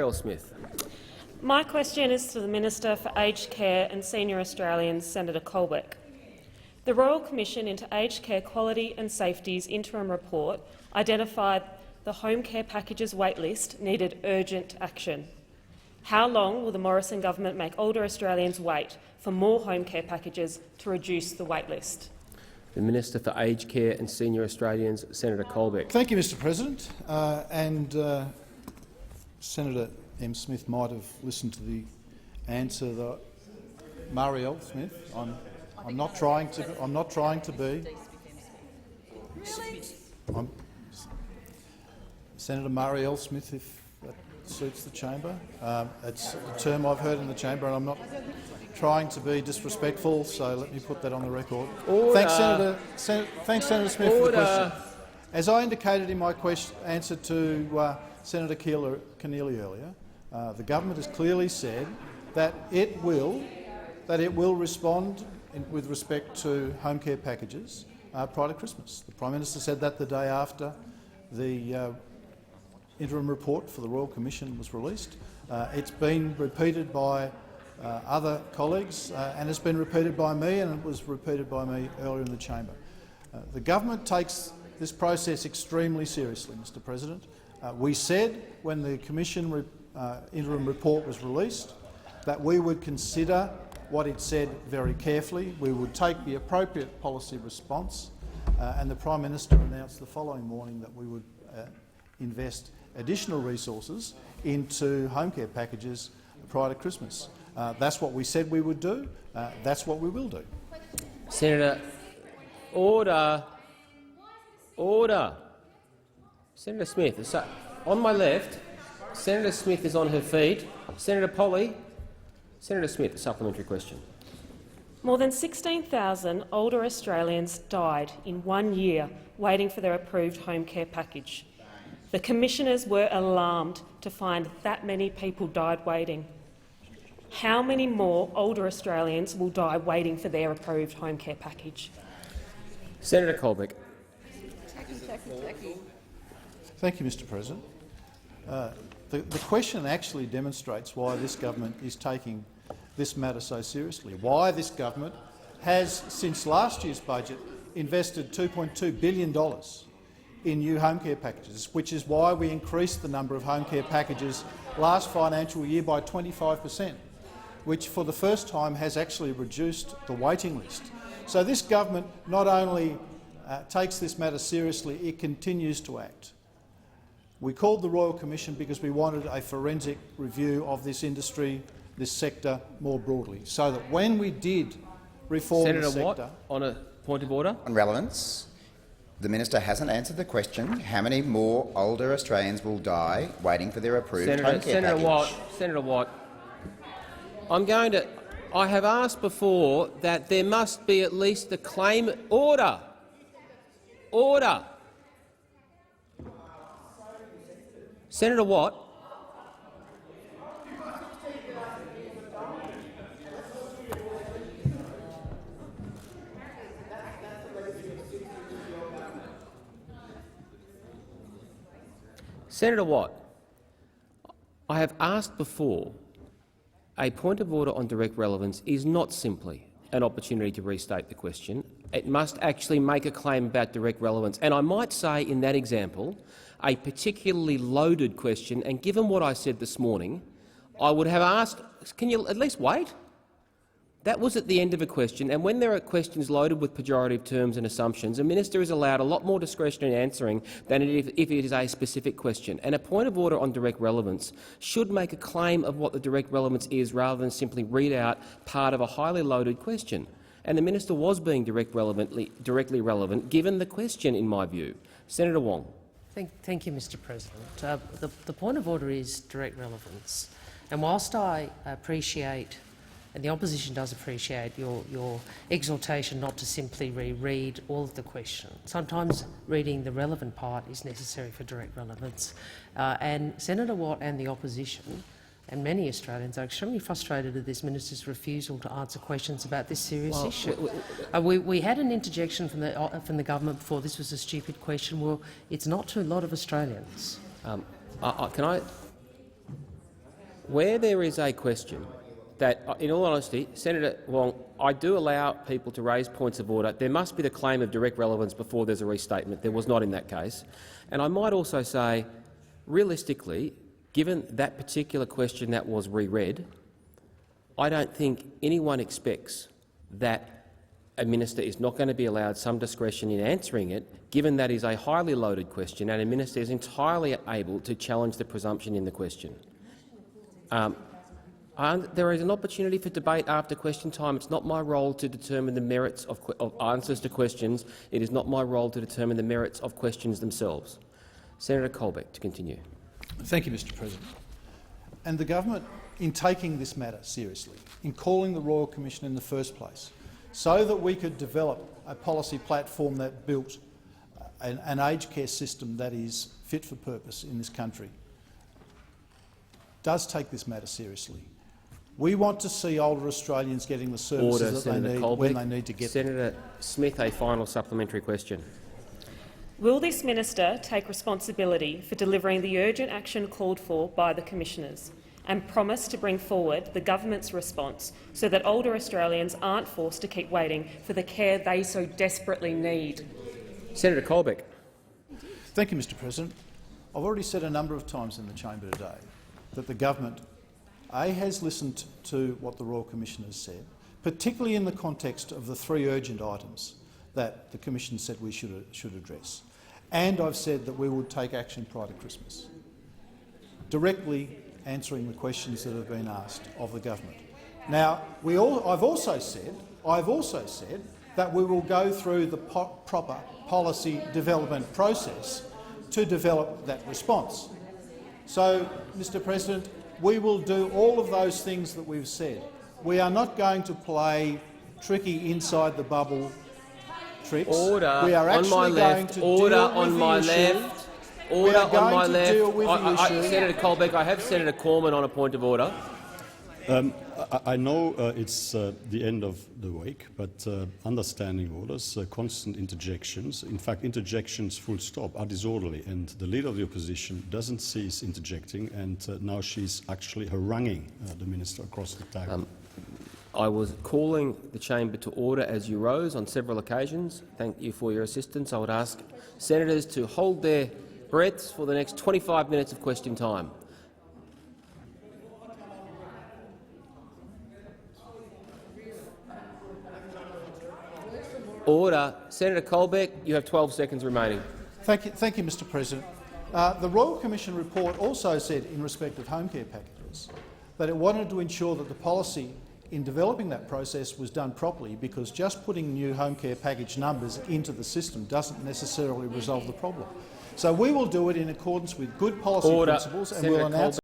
Earl Smith. My question is to the Minister for Aged Care and Senior Australians, Senator Colbeck. The Royal Commission into Aged Care Quality and Safety's interim report identified the home care packages waitlist needed urgent action. How long will the Morrison government make older Australians wait for more home care packages to reduce the waitlist? The Minister for Aged Care and Senior Australians, Senator Colbeck. Thank you, Mr President. Senator M. Smith might have listened to the answer that Marielle Smith. I'm not trying to be. Senator Marielle Smith, if that suits the chamber. It's a term I've heard in the chamber, and I'm not trying to be disrespectful. So let me put that on the record. Thanks, Senator Smith, for the question. As I indicated in my answer to Senator Keneally earlier, the government has clearly said that it will respond with respect to home care packages prior to Christmas. The Prime Minister said that the day after the interim report for the Royal Commission was released. It's been repeated by other colleagues and it's been repeated by me, and it was repeated by me earlier in the chamber. The government takes this process extremely seriously, Mr President. We said when the Commission interim report was released that we would consider what it said very carefully. We would take the appropriate policy response, and the Prime Minister announced the following morning that we would invest additional resources into home care packages prior to Christmas. That's what we said we would do. That's what we will do. Senator, order. Order. Senator Smith, on my left, Senator Smith is on her feet. Senator Polley. Senator Smith, a supplementary question. More than 16,000 older Australians died in 1 year waiting for their approved home care package. The commissioners were alarmed to find that many people died waiting. How many more older Australians will die waiting for their approved home care package? Senator Colbeck. Thank you, Mr President. The question actually demonstrates why this government is taking this matter so seriously, why this government has, since last year's budget, invested $2.2 billion in new home care packages, which is why we increased the number of home care packages last financial year by 25%, which for the first time has actually reduced the waiting list. So this government not only takes this matter seriously, it continues to act. We called the Royal Commission because we wanted a forensic review of this industry, this sector more broadly, so that when we did reform the sector— Senator Watt, on a point of order. On relevance, the minister hasn't answered the question. How many more older Australians will die waiting for their approved home care package? Senator Watt, I have asked before that there must be at least the claim— Order. Order. Senator Watt. Senator Watt, I have asked before, a point of order on direct relevance is not simply an opportunity to restate the question. It must actually make a claim about direct relevance. And I might say in that example, a particularly loaded question, and given what I said this morning, I would have asked, can you at least wait? That was at the end of a question, and when there are questions loaded with pejorative terms and assumptions, a minister is allowed a lot more discretion in answering than if it is a specific question. And a point of order on direct relevance should make a claim of what the direct relevance is rather than simply read out part of a highly loaded question. And the minister was being directly relevant, given the question, in my view. Senator Wong. Thank you, Mr President. The point of order is direct relevance. And whilst I appreciate, and the opposition does appreciate, your exhortation not to simply reread all of the question, sometimes reading the relevant part is necessary for direct relevance. And Senator Watt and the opposition and many Australians are extremely frustrated at this minister's refusal to answer questions about this serious issue. We had an interjection from the government before. This was a stupid question. Well, it's not to a lot of Australians. Can I? Where there is a question that, in all honesty, Senator Wong, I do allow people to raise points of order. There must be the claim of direct relevance before there's a restatement. There was not in that case. And I might also say, realistically, given that particular question that was reread, I don't think anyone expects that a minister is not going to be allowed some discretion in answering it, given that is a highly loaded question and a minister is entirely able to challenge the presumption in the question. There is an opportunity for debate after question time. It's not my role to determine the merits of answers to questions. It is not my role to determine the merits of questions themselves. Senator Colbeck, to continue. Thank you, Mr President. And the government, in taking this matter seriously, in calling the Royal Commission in the first place, so that we could develop a policy platform that built an aged care system that is fit for purpose in this country, does take this matter seriously. We want to see older Australians getting the services that they need when they need to get them. Senator Smith, a final supplementary question. Will this minister take responsibility for delivering the urgent action called for by the Commissioners and promise to bring forward the government's response so that older Australians aren't forced to keep waiting for the care they so desperately need? Senator Colbeck. Thank you, Mr President. I've already said a number of times in the chamber today that the government has listened to what the Royal Commission has said, particularly in the context of the 3 urgent items that the Commission said we should address. And I've said that we would take action prior to Christmas, directly answering the questions that have been asked of the government. Now, I've also said that we will go through the proper policy development process to develop that response. So, Mr President, we will do all of those things that we've said. We are not going to play tricky inside the bubble tricks. Order we are on my left. Order on my left. Order on my left. Senator Colbeck, I have Senator Cormann on a point of order. I know it's the end of the week, but understanding orders, constant interjections, in fact interjections full stop, are disorderly, and the Leader of the Opposition doesn't cease interjecting, and now she's actually haranguing the Minister across the table. I was calling the chamber to order as you rose on several occasions. Thank you for your assistance. I would ask senators to hold their breaths for the next 25 minutes of question time. Order. Senator Colbeck, you have 12 seconds remaining. Thank you, Mr President. The Royal Commission report also said, in respect of home care packages, that it wanted to ensure that the policy in developing that process was done properly, because just putting new home care package numbers into the system doesn't necessarily resolve the problem. So we will do it in accordance with good policy principles, and we'll announce